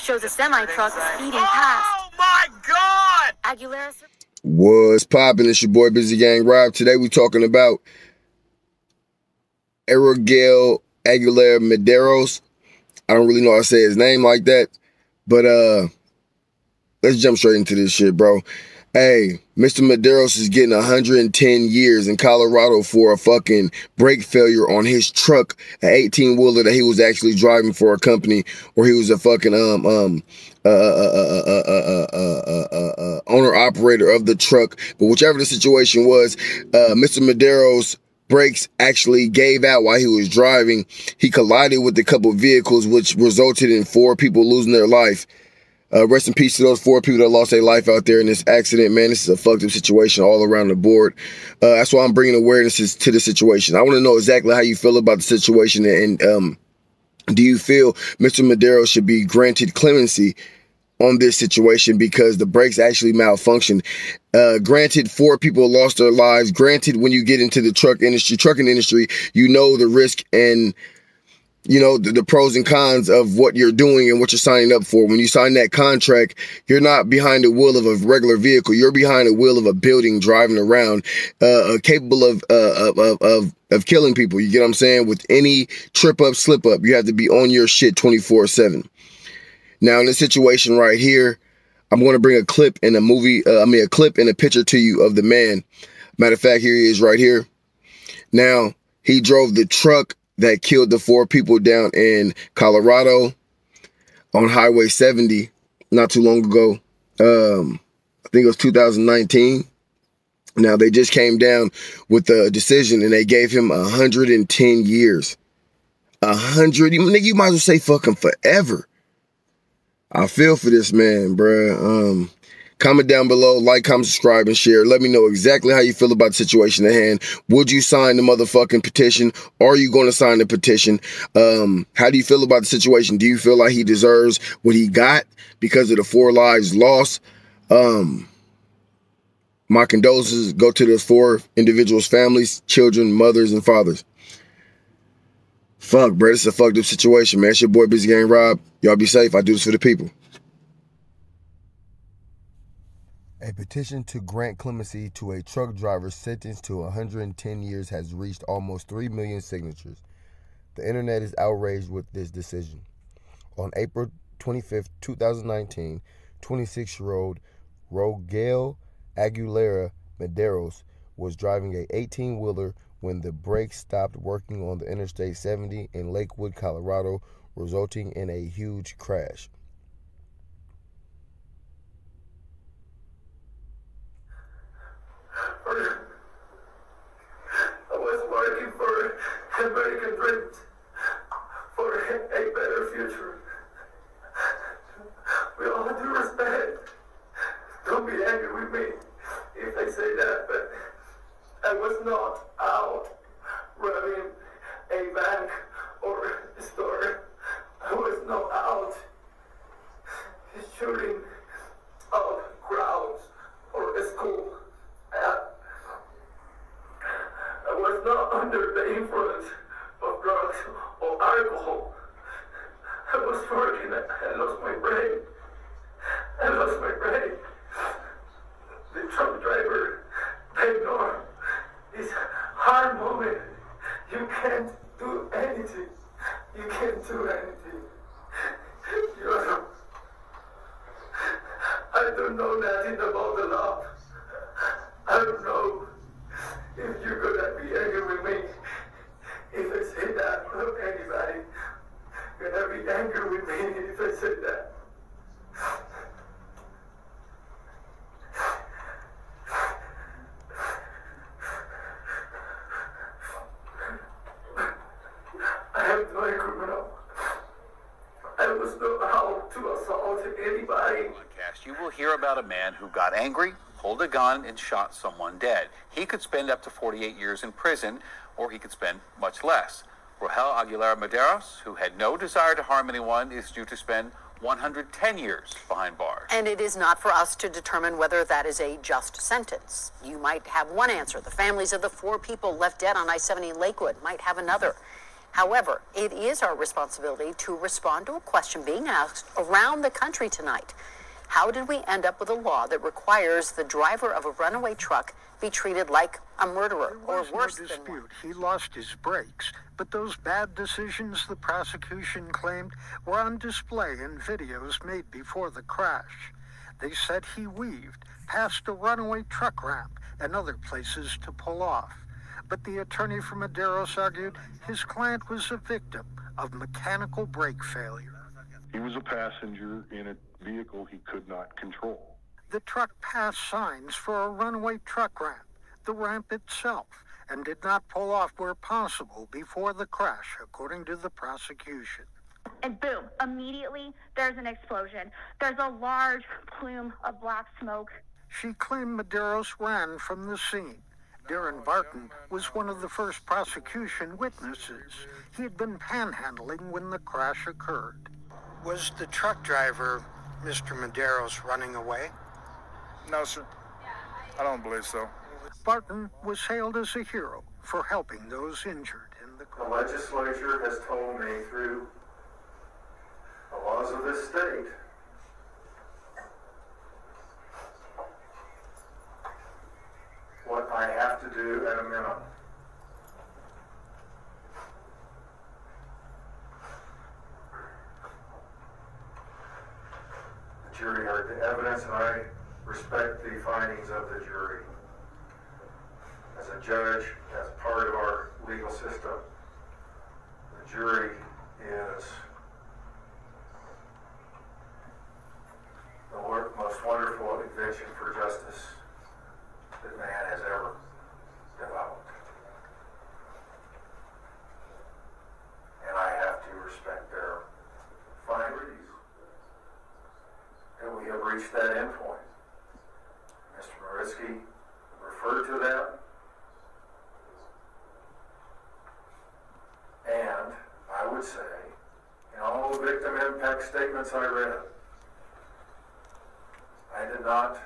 shows a semi-truck speeding past. Oh my God! Aguilera. What's poppin'? It's your boy Busy Gang Rob. Today we talking about Aguilera Medeiros. I don't really know how to say his name like that, but let's jump straight into this shit, bro. Hey, Mr. Medeiros is getting 110 years in Colorado for a fucking brake failure on his truck, an 18-wheeler that he was actually driving for a company, or he was a fucking owner operator of the truck. But whichever the situation was, Mr. Medeiros' brakes actually gave out while he was driving. He collided with a couple vehicles, which resulted in 4 people losing their life. Rest in peace to those 4 people that lost their life out there in this accident, man. This is a fucked up situation all around the board. That's why I'm bringing awareness to the situation. I want to know exactly how you feel about the situation, and do you feel Mr. Medeiros should be granted clemency on this situation because the brakes actually malfunctioned? Granted, 4 people lost their lives. Granted, when you get into the trucking industry, you know the risk and you know, the pros and cons of what you're doing and what you're signing up for. When you sign that contract, you're not behind the wheel of a regular vehicle. You're behind the wheel of a building driving around, capable of killing people. You get what I'm saying? With any trip up, slip up, you have to be on your shit 24/7. Now, in this situation right here, I'm going to bring a clip in a clip and a picture to you of the man. Matter of fact, here he is right here. Now, he drove the truck that killed the 4 people down in Colorado on Highway 70 not too long ago. I think it was 2019. Now, they just came down with a decision and they gave him 110 years. 100, nigga, you might as well say fucking forever. I feel for this man, bruh. Comment down below, like, comment, subscribe, and share. Let me know exactly how you feel about the situation at hand. Would you sign the motherfucking petition? Are you going to sign the petition? How do you feel about the situation? Do you feel like he deserves what he got because of the 4 lives lost? My condolences go to those 4 individuals' families, children, mothers, and fathers. Fuck, bro, this is a fucked up situation, man. It's your boy Busy Gang Rob. Y'all be safe. I do this for the people. A petition to grant clemency to a truck driver sentenced to 110 years has reached almost 3 million signatures. The internet is outraged with this decision. On April 25th, 2019, 26-year-old Rogelio Aguilera Medeiros was driving a 18-wheeler when the brakes stopped working on the Interstate 70 in Lakewood, Colorado, resulting in a huge crash. I was working for American dreams, for a better future. With all due respect, don't be angry with me if I say that, but I was not out robbing a bank or a store. I was not out shooting up crowds or a school. I was not under the influence of drugs or alcohol. I was working, I lost my brain. I lost my brain. The truck driver, they ignored this hard moment. You can't do anything. You can't do anything. I don't know nothing about the law. I don't know if you're gonna be angry with me if I say that, or anybody gonna be angry with me if I say that. I am not a criminal. I was not out to assault anybody. You will hear about a man who got angry, pulled a gun, and shot someone dead. He could spend up to 48 years in prison, or he could spend much less. Rogelio Aguilera Medeiros, who had no desire to harm anyone, is due to spend 110 years behind bars. And it is not for us to determine whether that is a just sentence. You might have one answer. The families of the 4 people left dead on I-70 in Lakewood might have another. However, it is our responsibility to respond to a question being asked around the country tonight. How did we end up with a law that requires the driver of a runaway truck be treated like a murderer or worse no than one? dispute. He lost his brakes, but those bad decisions the prosecution claimed were on display in videos made before the crash. They said he weaved past a runaway truck ramp and other places to pull off. But the attorney for Medeiros argued his client was a victim of mechanical brake failure. He was a passenger in a vehicle he could not control. The truck passed signs for a runaway truck ramp, the ramp itself, and did not pull off where possible before the crash, according to the prosecution. And boom, immediately there's an explosion. There's a large plume of black smoke. She claimed Medeiros ran from the scene. Darren Barton was one of the first prosecution witnesses. He had been panhandling when the crash occurred. Was the truck driver, Mr. Medeiros, running away? No, sir. I don't believe so. Barton was hailed as a hero for helping those injured in the The crash. legislature has told me through the laws of this state what I have to do at a minimum. The jury heard the evidence, and I respect the findings of the jury. As a judge, as part of our legal system, the jury is the most wonderful invention for justice that man has ever developed. And I have to respect their findings that we have reached that endpoint. Mr. Maritsky referred to that, and I would say, in all the victim impact statements I read, I did not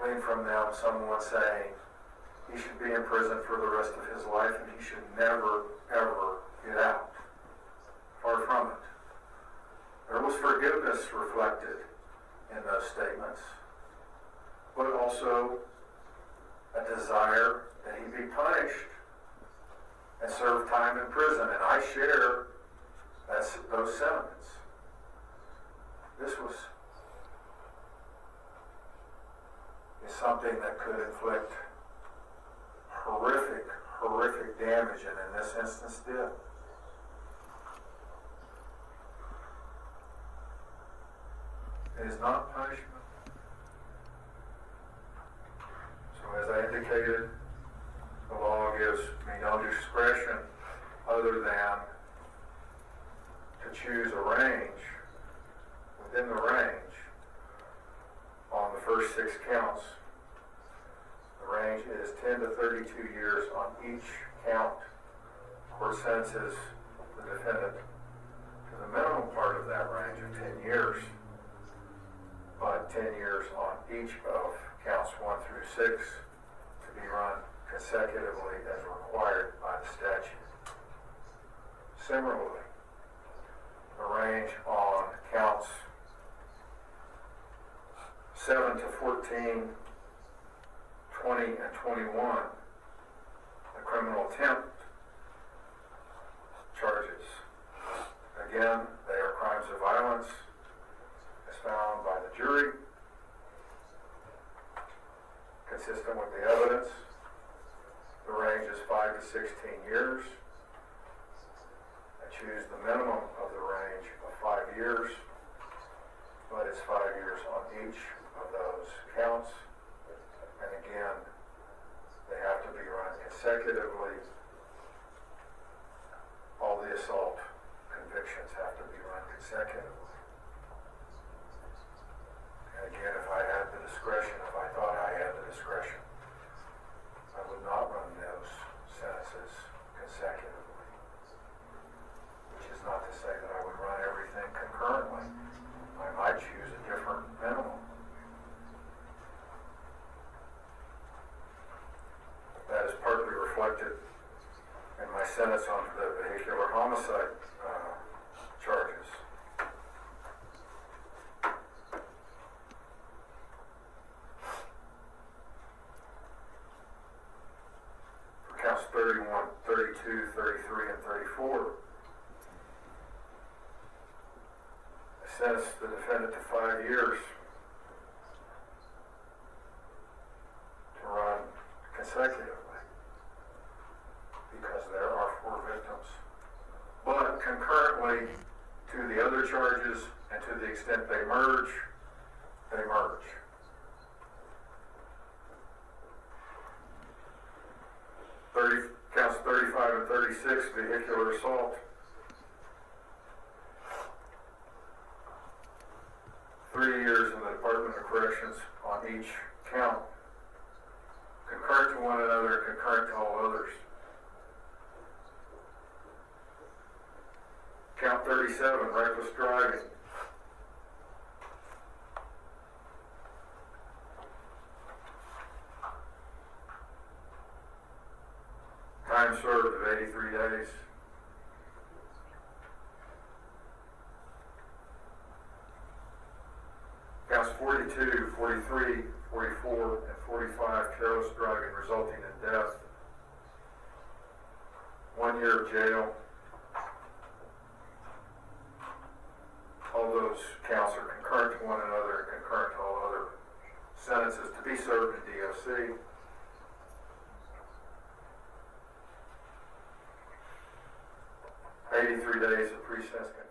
glean from them someone saying he should be in prison for the rest of his life and he should never, ever get out. Far from it. There was forgiveness reflected in those statements, but also a desire that he be punished and serve time in prison. And I share those sentiments. This is something that could inflict horrific damage, and in this instance did. It is not punishment. So as I indicated, the law gives me no discretion other than to choose a range, within the range, on the first 6 counts. The range is 10 to 32 years on each count. Court sentences the defendant to the minimum part of that range of 10 years, but 10 years on each of counts 1 through 6 to be run consecutively as required by the statute. Similarly, the range on counts 7 to 14, 20, and 21, the criminal attempt charges. Again, they are crimes of violence as found by the jury, consistent with the evidence. The range is 5 to 16 years. I choose the minimum of the range of 5 years, but it's 5 years on each of those counts. And again, they have to be run consecutively. All the assault convictions have to be run consecutively. And again, if I had the discretion, if I thought I had the discretion, I would not run those sentences consecutively. Which is not to say that I would run everything concurrently. I might choose a different minimum. That is partly reflected in my sentence on the 32, 33, and 34. I sentenced the defendant to 5 years to run consecutively because there are 4 victims. But concurrently to the other charges and to the extent they merge, they merge. Counts 35 and 36, vehicular assault. 3 years in the Department of Corrections on each count, concurrent to one another and concurrent to all others. Count 37, reckless driving. Time served of 83 days. Counts 42, 43, 44, and 45, careless driving resulting in death. 1 year of jail. All those counts are concurrent to one another and concurrent to all other sentences to be served in DOC. $83 of pre-sentence